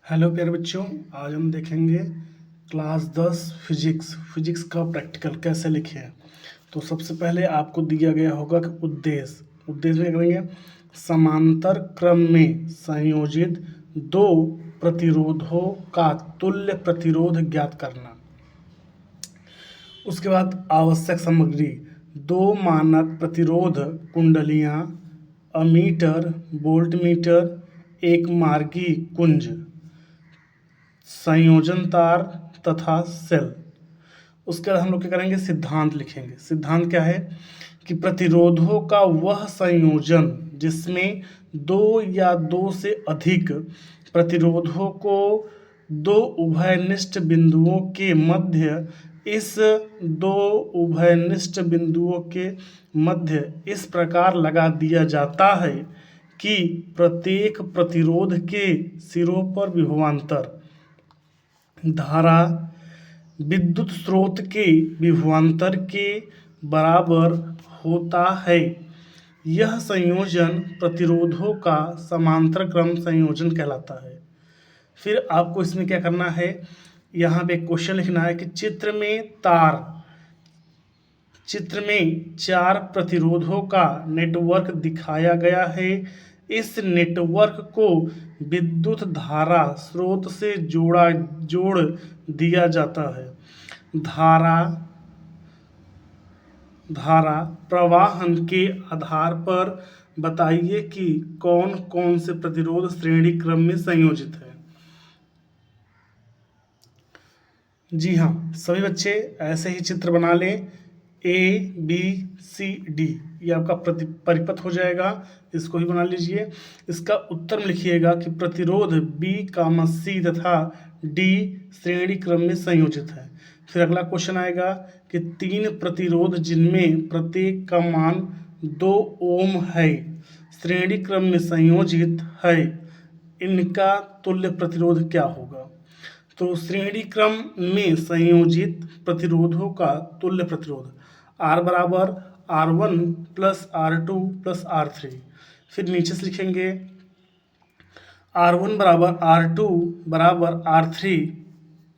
Hello प्यारे बच्चों, आज हम देखेंगे क्लास 10 फिजिक्स का प्रैक्टिकल कैसे लिखे हैं। तो सबसे पहले आपको दिया गया होगा कि उद्देश्य में करेंगे समांतर क्रम में संयोजित दो प्रतिरोधों का तुल्य प्रतिरोध ज्ञात करना। उसके बाद आवश्यक सामग्री, दो मानक प्रतिरोध कुंडलियाँ, अमीटर, वोल्टमीटर, एक मार्गी कुंज, संयोजन तार तथा सेल। उसके बाद हम लोग क्या करेंगे, सिद्धांत लिखेंगे। सिद्धांत क्या है कि प्रतिरोधों का वह संयोजन जिसमें दो या दो से अधिक प्रतिरोधों को दो उभयनिष्ठ बिंदुओं के मध्य इस प्रकार लगा दिया जाता है कि प्रत्येक प्रतिरोध के सिरों पर विभवांतर धारा विद्युत स्रोत के विभवांतर के बराबर होता है। यह संयोजन प्रतिरोधों का समांतर क्रम संयोजन कहलाता है। फिर आपको इसमें क्या करना है, यहाँ पे क्वेश्चन लिखना है कि चित्र में चार प्रतिरोधों का नेटवर्क दिखाया गया है। इस नेटवर्क को विद्युत धारा स्रोत से जोड़ दिया जाता है। धारा प्रवाहन के आधार पर बताइए कि कौन कौन से प्रतिरोध श्रेणी क्रम में संयोजित है। जी हाँ, सभी बच्चे ऐसे ही चित्र बना लें। ABCD ये आपका परिपथ हो जाएगा, इसको ही बना लीजिए। इसका उत्तर में लिखिएगा कि प्रतिरोध B, C तथा D श्रेणी क्रम में संयोजित है। फिर अगला क्वेश्चन आएगा कि तीन प्रतिरोध जिनमें प्रत्येक का मान 2 ओम है, श्रेणी क्रम में संयोजित है, इनका तुल्य प्रतिरोध क्या होगा। तो श्रेणी क्रम में संयोजित प्रतिरोधों का तुल्य प्रतिरोध R बराबर R1 plus R2 plus R3। फिर नीचे से लिखेंगे R1 बराबर R2 बराबर R3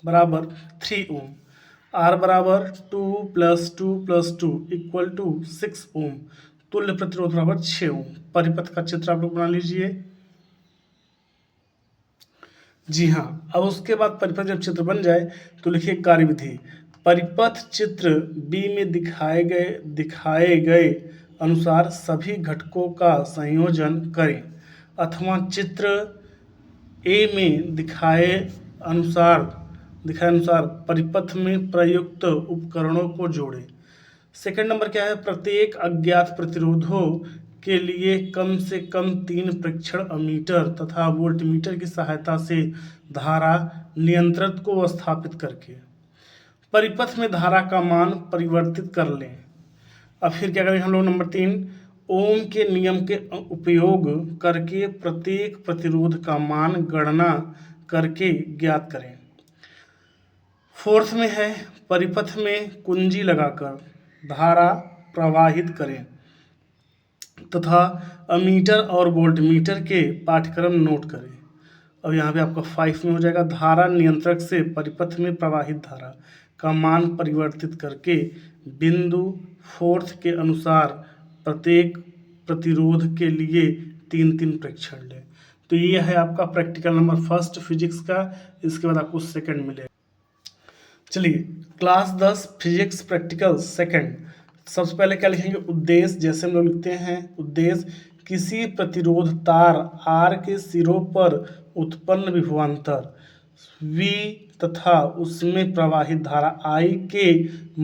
बराबर 3 ओम, R बराबर 2 प्लस 2 प्लस 2 इक्वल टू 6 ओम, तुल्य प्रतिरोध बराबर 6 ओम। परिपथ का चित्र आप लोग बना लीजिए। जी हाँ, अब उसके बाद परिपथ जब चित्र बन जाए तो लिखिए कार्यविधि। परिपथ चित्र बी में दिखाए गए अनुसार सभी घटकों का संयोजन करें, अथवा चित्र ए में दिखाए अनुसार परिपथ में प्रयुक्त उपकरणों को जोड़ें। सेकंड नंबर क्या है, प्रत्येक अज्ञात प्रतिरोधों के लिए कम से कम 3 प्रेक्षण अमीटर तथा वोल्टमीटर की सहायता से धारा नियंत्रक को स्थापित करके परिपथ में धारा का मान परिवर्तित कर लें। अब फिर क्या करेंगे हम लोग, नंबर 3, ओम के नियम के उपयोग करके प्रत्येक प्रतिरोध का मान गणना करके ज्ञात करें। फोर्थ में है, परिपथ में कुंजी लगाकर धारा प्रवाहित करें तथा अमीटर और वोल्टमीटर के पाठ्यक्रम नोट करें। अब यहाँ पे आपका 5 में हो जाएगा, धारा नियंत्रक से परिपथ में प्रवाहित धारा का मान परिवर्तित करके बिंदु फोर्थ के अनुसार प्रत्येक प्रतिरोध के लिए 3 प्रेक्षण लें। तो ये है आपका प्रैक्टिकल नंबर फर्स्ट फिजिक्स का। इसके बाद आपको सेकंड मिलेगा। चलिए, क्लास 10 फिजिक्स प्रैक्टिकल सेकंड। सबसे पहले क्या लिखेंगे, उद्देश्य। जैसे हम लोग लिखते हैं उद्देश्य, किसी प्रतिरोध तार R के सिरों पर उत्पन्न विभवांतर V तथा उसमें प्रवाहित धारा I के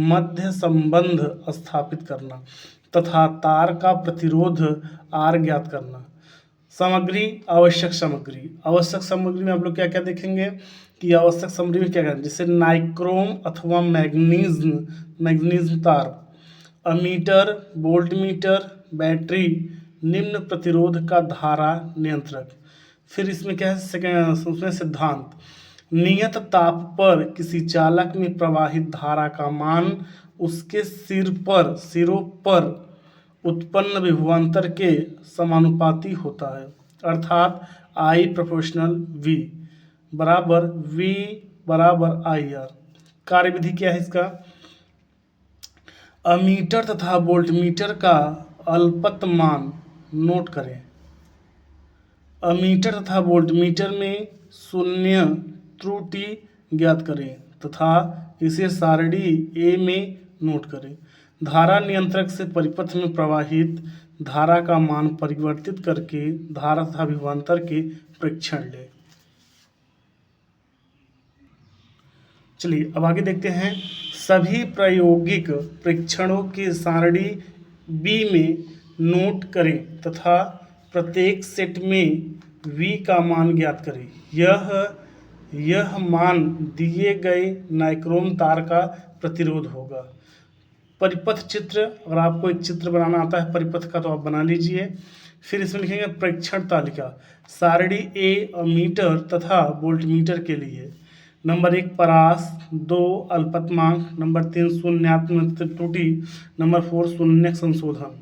मध्य संबंध स्थापित करना तथा तार का प्रतिरोध R ज्ञात करना। सामग्री, आवश्यक सामग्री में आप लोग क्या क्या देखेंगे कि आवश्यक सामग्री में क्या क्या, जैसे नाइक्रोम अथवा मैग्नीज तार, अमीटर, वोल्टमीटर, बैटरी, निम्न प्रतिरोध का धारा नियंत्रक। फिर इसमें क्या है, उसमें सिद्धांत, नियत ताप पर किसी चालक में प्रवाहित धारा का मान उसके सिरों पर उत्पन्न विभवांतर के समानुपाती होता है, अर्थात I प्रोपोर्शनल V। बराबर V बराबर IR। कार्यविधि क्या है इसका? अमीटर तथा वोल्टमीटर का अल्पतमान नोट करें। अमीटर तथा वोल्टमीटर में शून्य त्रुटि ज्ञात करें तथा इसे सारणी ए में नोट करें। धारा नियंत्रक से परिपथ में प्रवाहित धारा का मान परिवर्तित करके धारा तथा विभवांतर के प्रेक्षण लें। चलिए अब आगे देखते हैं। सभी प्रायोगिक परीक्षणों के सारणी बी में नोट करें तथा प्रत्येक सेट में V का मान ज्ञात करें। यह मान दिए गए नाइक्रोम तार का प्रतिरोध होगा। परिपथ चित्र, अगर आपको एक चित्र बनाना आता है परिपथ का तो आप बना लीजिए। फिर इसमें लिखेंगे प्रेक्षण तालिका। सारणी ए अमीटर तथा वोल्टमीटर के लिए। नंबर 1 परास, 2 अल्पतमांक, नंबर 3 शून्यात्मक त्रुटि, नंबर 4 शून्य संशोधन।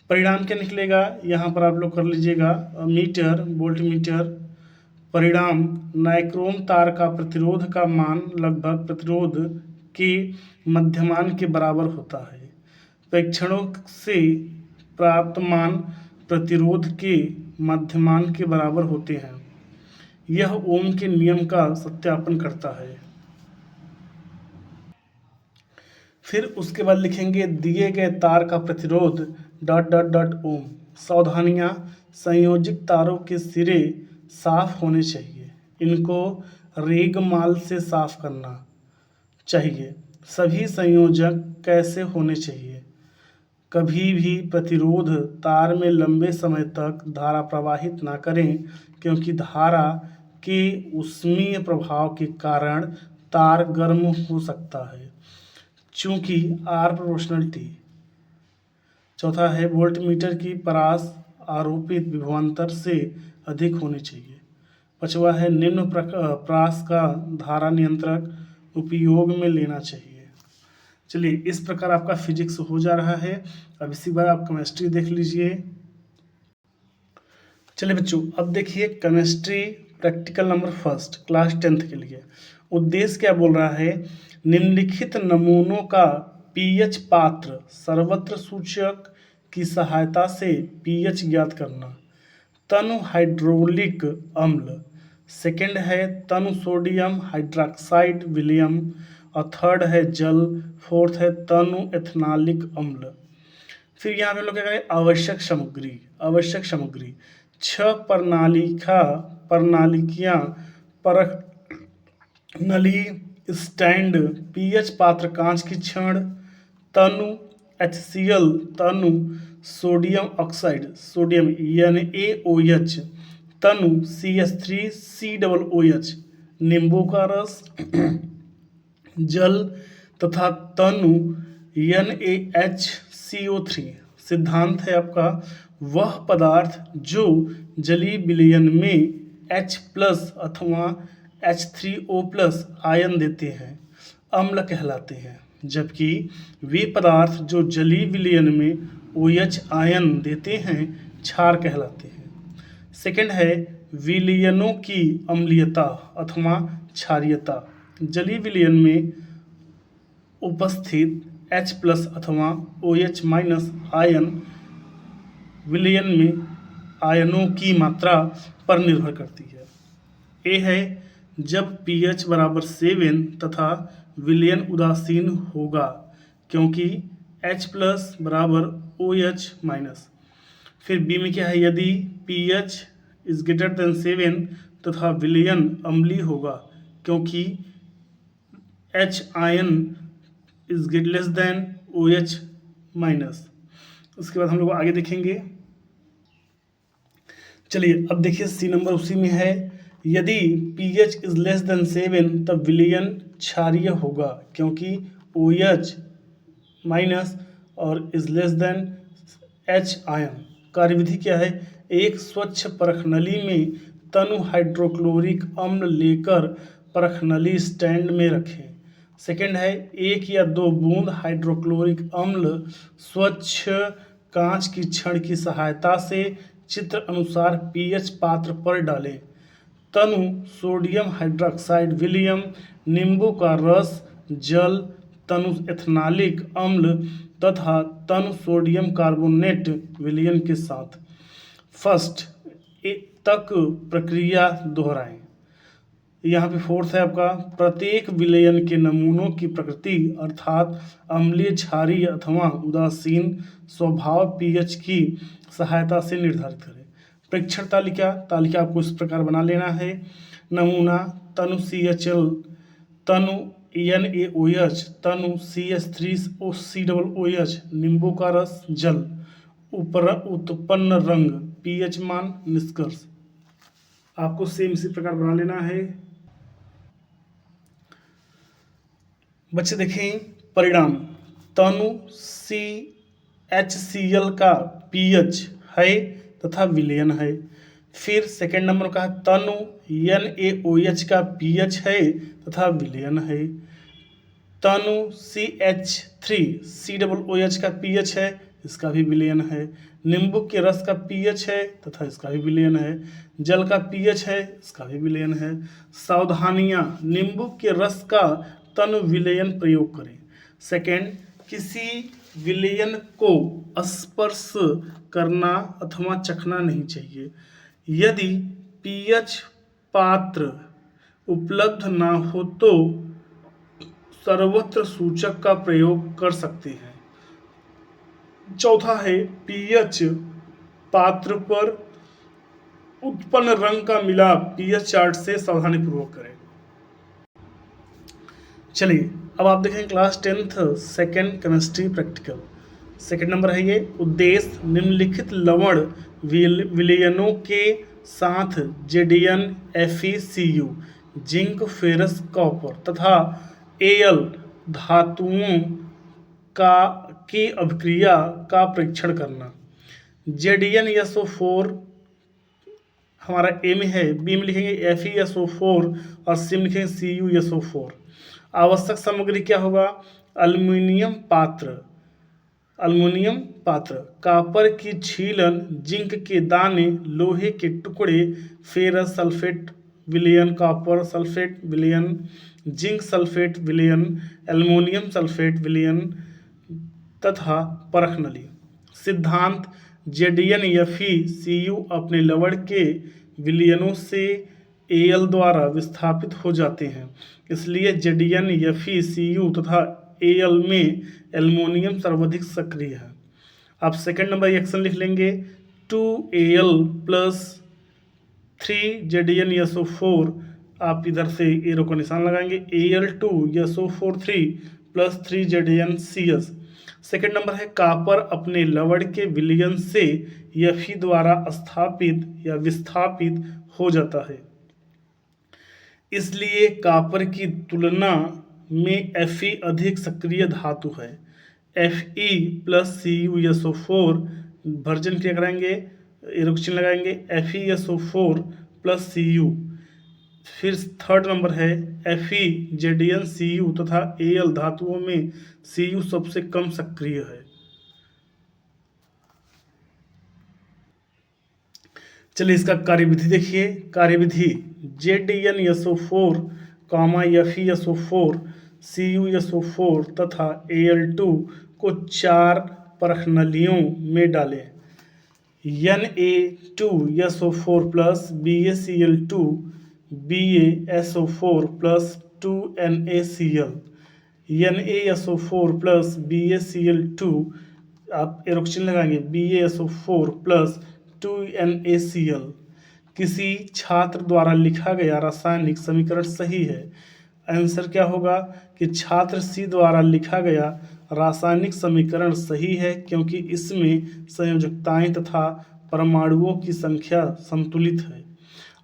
परिणाम क्या निकलेगा यहाँ पर आप लोग कर लीजिएगा। मीटर वोल्टमीटर परिणाम नाइक्रोम तार का प्रतिरोध का मान लगभग प्रतिरोध के मध्यमान के बराबर होता है। प्रेक्षणों से प्राप्त मान प्रतिरोध के मध्यमान के बराबर होते हैं। यह ओम के नियम का सत्यापन करता है। फिर उसके बाद लिखेंगे दिए गए तार का प्रतिरोध ... ओम। सावधानियां, संयोजित तारों के सिरे साफ होने चाहिए। इनको रेगमाल से साफ करना चाहिए। सभी संयोजक कैसे होने चाहिए? कभी भी प्रतिरोध तार में लंबे समय तक धारा प्रवाहित ना करें, क्योंकि धारा के ऊष्मीय प्रभाव के कारण तार गर्म हो सकता है, चूंकि R प्रोपोर्शनल T। चौथा है वोल्टमीटर की परास आरोपित विभवांतर से अधिक होनी चाहिए। पांचवा है निम्न प्रास का धारा नियंत्रक उपयोग में लेना चाहिए। चलिए इस प्रकार आपका फिजिक्स हो जा रहा है। अब इसी बार आप केमिस्ट्री देख लीजिए। चलिए बच्चों अब देखिए chemistry practical number 1 class 10th के लिए। उद्देश्य क्या बोल रहा है? निम्नलिखित नमूनों का पीएच पात्र सर्वत्र सूचक की सहायता से पीएच ज्ञात करना। तनु हाइड्रोलिक अम्ल, सेकंड है तनु सोडियम हाइड्रोक्साइड विलियम, और थर्ड है जल, फोर्थ है तनु एथनालिक अम्ल। फिर यहाँ पे हम लोग क्या करें? आवश्यक सामग्री 6 प्रणालिकियाँ परख नली स्टैंड, पीएच पात्र कांच की छड़, तनु HCl, तनु सोडियम ऑक्साइड सोडियम NaOH, तनु CH3COOH नींबू का रस, जल तथा तनु NaHCO3। सिद्धांत है आपका वह पदार्थ जो जलीय विलयन में H+ अथवा H3O+ आयन देते हैं अम्ल कहलाते हैं, जबकि वे पदार्थ जो जलीय विलयन में OH आयन देते हैं क्षार कहलाते हैं। सेकंड है विलयनों की अम्लीयता अथवा क्षारीयता। जलीय विलयन में उपस्थित H+ अथवा OH- आयन विलयन में आयनों की मात्रा पर निर्भर करती है। ए है जब pH बराबर 7 तथा विलयन उदासीन होगा, क्योंकि H+ बराबर OH-। फिर बी में क्या है? यदि pH इज ग्रेटर देन 7 तथा विलयन अम्लीय होगा, क्योंकि H ion is less than OH-। उसके बाद हम लोग आगे देखेंगे। चलिए अब देखिए सी नंबर उसी में है। यदि pH इज लेस देन 7 तब विलयन क्षारीय होगा, क्योंकि OH- और is less than H ion. कार्यविधि क्या है? एक स्वच्छ परखनली में तनु हाइड्रोक्लोरिक अम्ल लेकर परखनली स्टैंड में रखें। सेकंड है 1 या 2 बूंद हाइड्रोक्लोरिक अम्ल स्वच्छ कांच की छड़ की सहायता से चित्र अनुसार पीएच पात्र पर डालें। तनु सोडियम हाइड्रोक्साइड विलयन, नींबू का रस जल तनु एथनालिक अम्ल तथा तनु सोडियम कार्बोनेट विलयन के साथ। फर्स्ट तक प्रक्रिया दोहराएं। यहाँ पे फोर्थ है आपका, प्रत्येक विलयन के नमूनों की प्रकृति अर्थात अम्लीय, क्षारीय अथवा उदासीन स्वभाव पीएच की सहायता से निर्धारित करें। परीक्षण तालिका आपको इस प्रकार बना लेना है। नमूना तनु CHL, तनु NaOH, तनु CH3COOH, नींबू का रस जल, उत्पन्न रंग, पीएच मान, निष्कर्ष। आपको सेम इसी प्रकार बना लेना है। बच्चे देखें परिणाम, तनु CHCl का पीएच है तथा विलयन है। फिर सेकेंड नंबर का तनु NaOH का पीएच है तथा विलयन है। तनु CH3COOH का पीएच है, इसका भी विलयन है। नींबू के रस का पीएच है तथा इसका भी विलयन है। जल का पीएच है, इसका भी विलयन है। सावधानियां, नींबू के रस का तनु विलयन प्रयोग करें। सेकेंड, किसी विलयन को स्पर्श करना अथवा चखना नहीं चाहिए। यदि पीएच पात्र उपलब्ध ना हो तो सर्वत्र सूचक का प्रयोग कर सकते हैं। चौथा है, पीएच पात्र पर उत्पन्न रंग का मिलाप पीएच चार्ट से सावधानीपूर्वक करें। चलिए अब आप देखें class 10th second chemistry practical. Second number है ये, उद्देश्य निम्नलिखित लवण विलयनों के साथ जेडीएन, FeCu, जिंक, फेरस, कॉपर तथा Al धातुओं की अभिक्रिया का परीक्षण करना। JDnSO4 हमारा ए में है, बी में लिखेंगे FeSO4 और सी में लिखेंगे CuSO4। आवश्यक सामग्री क्या होगा? अल्मीनियम पात्र, कॉपर की छीलन, जिंक के दाने, लोहे के टुकड़े, फेरस सल्फेट विलयन, कॉपर सल्फेट विलयन, जिंक सल्फेट विलयन, एल्युमिनियम सल्फेट विलयन तथा परख नली। सिद्धांत, JDnFeCu अपने लवण के विलयनों से Al द्वारा विस्थापित हो जाते हैं, इसलिए JDnFeCu तथा Al में एल्युमिनियम सर्वाधिक सक्रिय है। आप सेकंड नंबर रिएक्शन लिख लेंगे, 2Al प्लस 3JDnSO4, आप इधर से एरो का निशान लगाएंगे, Al2SO4 plus 3JDnCS। Second number है, कॉपर अपने लवण के विलयन से Fe द्वारा स्थापित या विस्थापित हो जाता है, इसलिए कॉपर की तुलना में Fe अधिक सक्रिय धातु है। Fe प्लस CuSO4 वर्जन क्या कराएंगे, एरो चिन्ह लगाएंगे, FeSO4 प्लस Cu। फिर थर्ड नंबर है, Fe JDnCu तथा Al धातुओं में Cu सबसे कम सक्रिय है। चलिए इसका कार्यविधि देखिए। कार्यविधि, JDnSO4, FeSO4, CuSO4 तथा Al2 को 4 परख नलियों में डालें। Na2SO4 plus BaCl2 BaSO4 plus 2NaCl, NaSO4 plus BaCl2, आप एरो चिन्ह लगाएंगे, BaSO4 प्लस 2NaCl। किसी छात्र द्वारा लिखा गया रासायनिक समीकरण सही है। आंसर क्या होगा कि छात्र C द्वारा लिखा गया रासायनिक समीकरण सही है, क्योंकि इसमें संयोजकताएं तथा परमाणुओं की संख्या संतुलित है।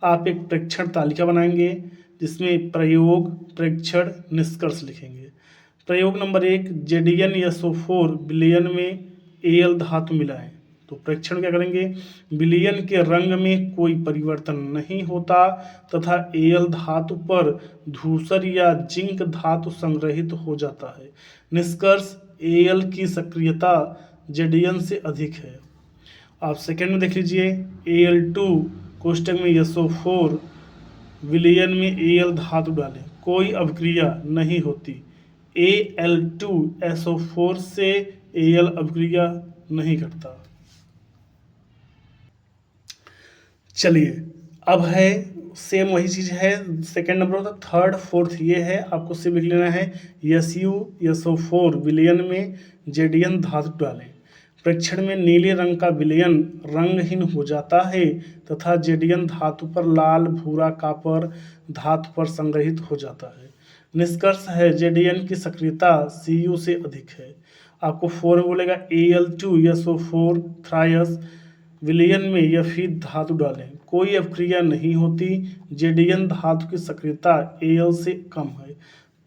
आप एक प्रेक्षण तालिका बनाएंगे जिसमें प्रयोग, प्रेक्षण, निष्कर्ष लिखेंगे। प्रयोग नंबर 1, JDnSO4 विलयन में Al धातु मिलाएं। तो प्रेक्षण क्या करेंगे, विलयन के रंग में कोई परिवर्तन नहीं होता तथा Al धातु पर धूसर या जिंक धातु संग्रहित हो जाता है। निष्कर्ष, Al की सक्रियता JDn से अधिक है। आप सेकेंड में देख लीजिए, Al2 कोष्टक में SO4 विलयन में Al धातु डालें, कोई अभिक्रिया नहीं होती। Al2SO4 से Al अभिक्रिया नहीं करता। चलिए अब है सेम वही चीज है, सेकेंड नंबर होता, थर्ड फोर्थ ये है, आपको सिर्फ लिख लेना है SuSO4 विलयन में जेडियन धातु डालें। परीक्षण में नीले रंग का विलयन रंगहीन हो जाता है तथा जेडियन धातु पर लाल भूरा कापर धातु पर संग्रहित हो जाता है। निष्कर्ष है जेडीएन की सक्रियता Cu से अधिक है। आपको 4 में बोलेगा Al2SO4 थ्रायस विलयन में यफी धातु डालें, कोई अपक्रिया नहीं होती। जेडीएन धातु की सक्रियता Al से कम है।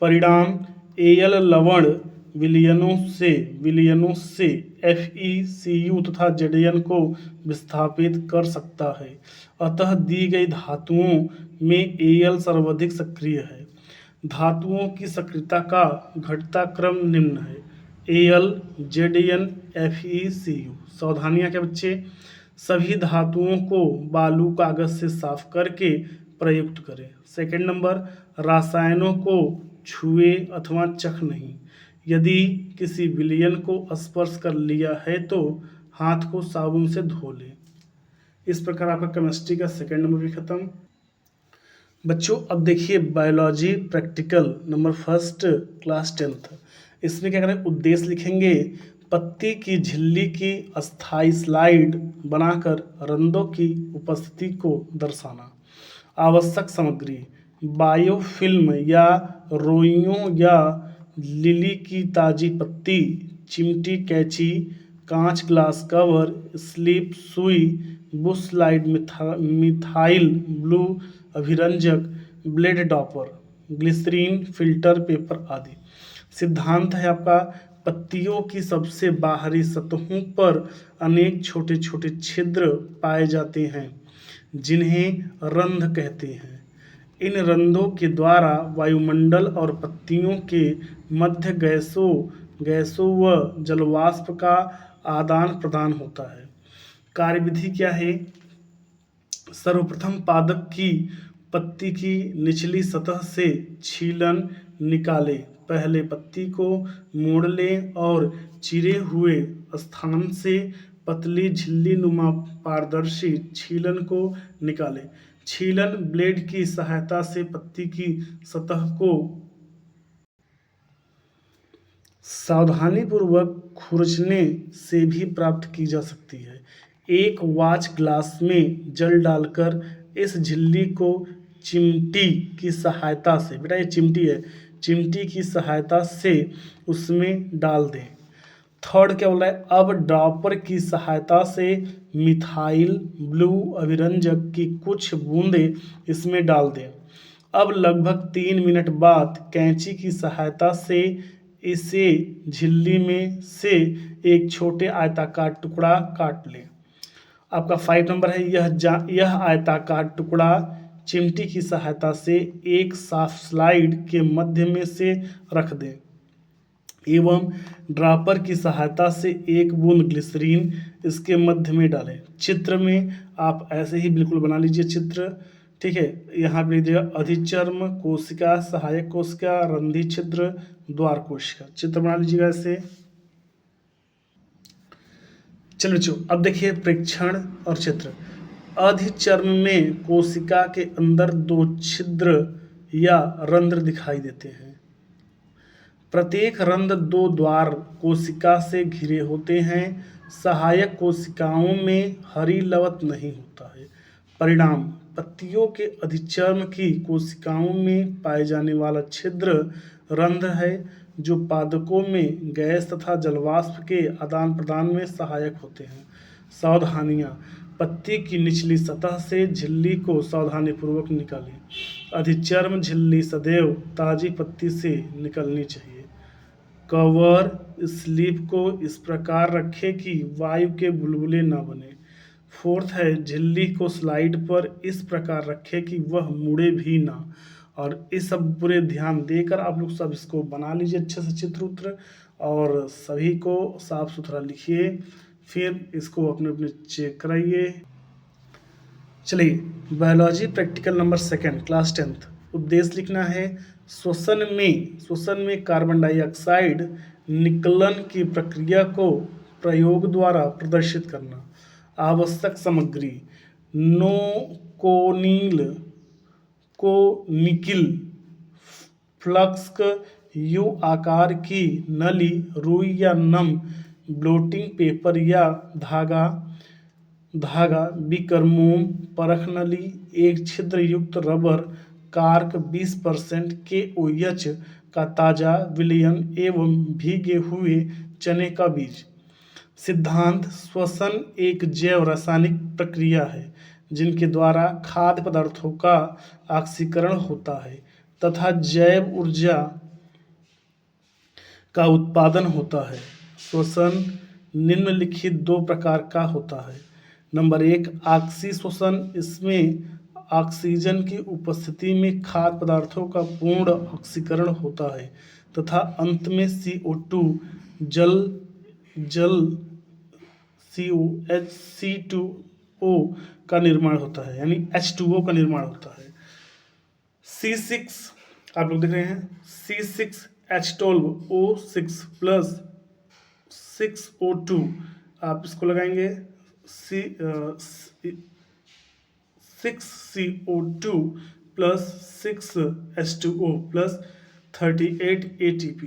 परिणाम Al लवण विलयनों से FeCu तथा जेडीएन को विस्थापित कर सकता है। अतः दी गई धातुओं में Al सर्वाधिक सक्रिय है। धातुओं की सक्रियता का घटता क्रम निम्न है: Al, जेडीएन, FeCu। सावधानियां क्या बच्चे, सभी धातुओं को बालू कागज से साफ करके प्रयुक्त करें। सेकंड नंबर, रसायनों को छुए अथवा चख नहीं। यदि किसी विलयन को स्पर्श कर लिया है तो हाथ को साबुन से धो लें। इस प्रकार आपका केमिस्ट्री का सेकंड नंबर भी खत्म। बच्चों अब देखिए biology practical number first class 10th। इसमें क्या करें, उद्देश्य लिखेंगे, पत्ती की झिल्ली की अस्थायी स्लाइड बनाकर रंध्रों की उपस्थिति को दर्शाना। आवश्यक सामग्री, बायोफिल्म या रोइयों या लिली की ताजी पत्ती, चिमटी, कैंची, कांच ग्लास कवर, स्लिप, सुई, बुश लाइट, मिथाइल ब्लू अभिरंजक, blade dropper, glycerine, filter paper आदि। सिद्धांत है आपका, पत्तियों की सबसे बाहरी सतहों पर अनेक छोटे छोटे छिद्र पाए जाते हैं जिन्हें रंध्र कहते हैं। इन रंध्रों के द्वारा वायुमंडल और पत्तियों के मध्य गैसों व जलवाष्प का आदान प्रदान होता है। कार्यविधि क्या है, सर्वप्रथम पादप की पत्ती की निचली सतह से छीलन निकालें। पहले पत्ती को मोड़ लें और चिरे हुए स्थान से पतली झिल्ली नुमा पारदर्शी छीलन को निकालें। छीलन ब्लेड की सहायता से पत्ती की सतह को सावधानीपूर्वक खुरचने से भी प्राप्त की जा सकती है। एक वॉच ग्लास में जल डालकर इस झिल्ली को चिमटी की सहायता से, बेटा ये चिमटी है, चिमटी की सहायता से उसमें डाल दें। थर्ड क्या बोल रहा है, अब ड्रॉपर की सहायता से मिथाइल ब्लू अभिरंजक की कुछ बूंदें इसमें डाल दें। अब लगभग 3 मिनट बाद कैंची की सहायता से इसे झिल्ली में से एक छोटे आयताकार टुकड़ा काट लें। आपका 5 नंबर है, यह आयताकार टुकड़ा चिमटी की सहायता से एक साफ स्लाइड के मध्य में से रख दें एवं ड्रॉपर की सहायता से एक बूंद ग्लिसरीन इसके मध्य में डालें। चित्र में आप ऐसे ही बिल्कुल बना लीजिए चित्र, ठीक है। यहाँ पे लिख दीजिएगा अधिचर्म कोशिका, सहायक कोशिका, रंध्री छिद्र, द्वार कोशिका। चित्र बना लीजिएगा ऐसे। चलो बच्चों अब देखिए परीक्षण और चित्र। अधिचर्म में कोशिका के अंदर 2 छिद्र या रंध्र दिखाई देते हैं। प्रत्येक रंध्र 2 द्वार कोशिका से घिरे होते हैं। सहायक कोशिकाओं में हरी लवत नहीं होता है। परिणाम, पत्तियों के अधिचर्म की कोशिकाओं में पाए जाने वाला छिद्र रंध्र है जो पादपों में गैस तथा जलवाष्प के आदान प्रदान में सहायक होते हैं। सावधानियां, पत्ती की निचली सतह से झिल्ली को सावधानीपूर्वक निकालें। अधिचर्म झिल्ली सदैव ताजी पत्ती से निकलनी चाहिए। कवर स्लिप को इस प्रकार रखें कि वायु के बुलबुले न बने। फोर्थ है, झिल्ली को स्लाइड पर इस प्रकार रखें कि वह मुड़े भी ना। और इस सब पूरे ध्यान देकर आप लोग सब इसको बना लीजिए अच्छे से चित्र उत्र, और सभी को साफ सुथरा लिखिए, फिर इसको अपने अपने चेक कराइए। चलिए biology practical number second class 10th। उद्देश्य लिखना है श्वसन में कार्बन डाइऑक्साइड निकलन की प्रक्रिया को प्रयोग द्वारा प्रदर्शित करना। आवश्यक सामग्री नोकोनिल कोनिकिल फ्लक्स यू आकार की नली रुई या नम ब्लोटिंग पेपर या धागा बीकर मोम परख नली एक छिद्र युक्त रबर कार्क 20% KOH का ताजा विलयन एवं भीगे हुए चने का बीज। सिद्धांत श्वसन एक जैव रासायनिक प्रक्रिया है जिनके द्वारा खाद्य पदार्थों का ऑक्सीकरण होता है तथा जैव ऊर्जा का उत्पादन होता है। श्वसन निम्नलिखित दो प्रकार का होता है। नंबर 1 ऑक्सी श्वसन, इसमें ऑक्सीजन की उपस्थिति में खाद्य पदार्थों का पूर्ण ऑक्सीकरण होता है तथा अंत में CO2 जल C2O का निर्माण होता है, यानी H2O का निर्माण होता है। C6 आप लोग देख रहे हैं C6H12O6 प्लस 6O2, आप इसको लगाएंगे 6CO2 plus 6H2O plus 38 ATP।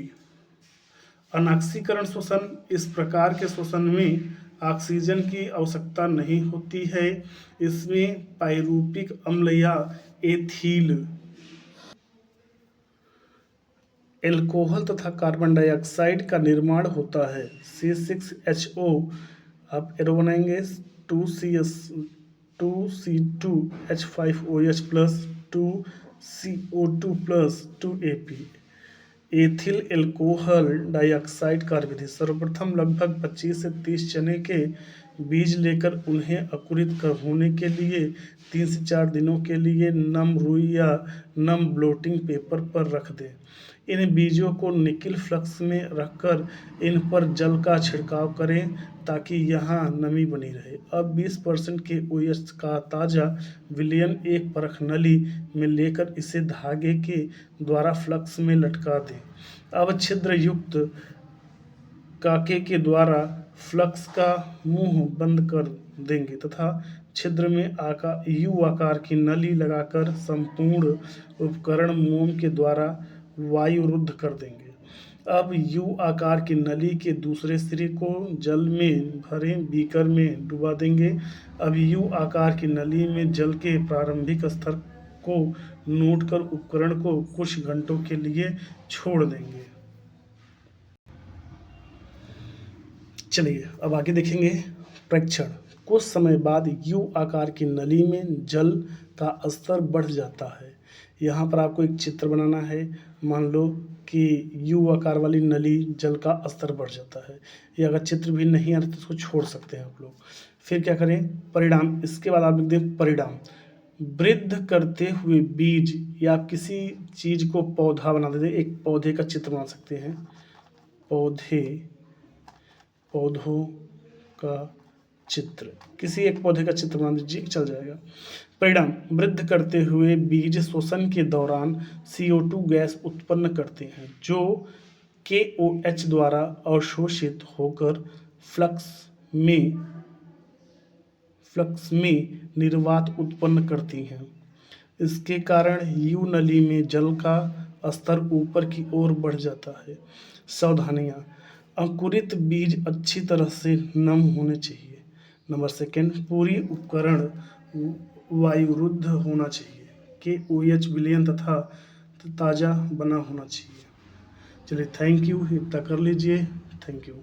अनऑक्सीकरण श्वसन, इस प्रकार के श्वसन में ऑक्सीजन की आवश्यकता नहीं होती है। इसमें पाइरूविक अम्ल या एथिल एल्कोहल तथा कार्बन डाइऑक्साइड का निर्माण होता है। C6Ho आप एरो बनाएंगे 2C2H5OH plus 2CO2 plus 2AP। Ethyl alcohol dioxide कार्यविधि। सर्वप्रथम लगभग 25 से 30 चने के बीज लेकर उन्हें अंकुरित होने के लिए 3 से 4 दिनों के लिए नम रुई या नम ब्लोटिंग पेपर पर रख दें। इन बीजों को निकिल फ्लक्स में रखकर इन पर जल का छिड़काव करें ताकि यहाँ नमी बनी रहे। अब 20% के OH का ताज़ा विलयन एक परख नली में लेकर इसे धागे के द्वारा फ्लक्स में लटका दें। अब छिद्र युक्त काके के द्वारा फ्लक्स का मुंह बंद कर देंगे तथा छिद्र में U आकार की नली लगाकर संपूर्ण उपकरण मोम के द्वारा वायुरुद्ध कर देंगे। अब U आकार की नली के दूसरे सिरे को जल में भरे बीकर में डुबा देंगे। अब U आकार की नली में जल के प्रारंभिक स्तर को नोट कर उपकरण को कुछ घंटों के लिए छोड़ देंगे। चलिए अब आगे देखेंगे प्रेक्षण। कुछ समय बाद U आकार की नली में जल का स्तर बढ़ जाता है। यहाँ पर आपको एक चित्र बनाना है। मान लो कि U आकार वाली नली जल का स्तर बढ़ जाता है। ये अगर चित्र भी नहीं आ रहा तो इसको छोड़ सकते हैं आप लोग। फिर क्या करें, परिणाम। इसके बाद आप लिख दें परिणाम। वृद्ध करते हुए बीज या किसी चीज को पौधा बना देते, एक पौधे का चित्र बना सकते हैं। पौधों का चित्र, किसी एक पौधे का चित्र बना दीजिए, चल जाएगा। परिणाम, वृद्ध करते हुए बीज श्वसन के दौरान CO2 गैस उत्पन्न करते हैं जो KOH द्वारा अवशोषित होकर फ्लक्स में निर्वात उत्पन्न करती हैं। इसके कारण U नली में जल का स्तर ऊपर की ओर बढ़ जाता है। सावधानियाँ, अंकुरित बीज अच्छी तरह से नम होने चाहिए। नंबर 2, पूरी उपकरण वायुरुद्ध होना चाहिए। KOH विलयन तथा ताज़ा बना होना चाहिए। चलिए थैंक यू, इतना कर लीजिए। Thank you.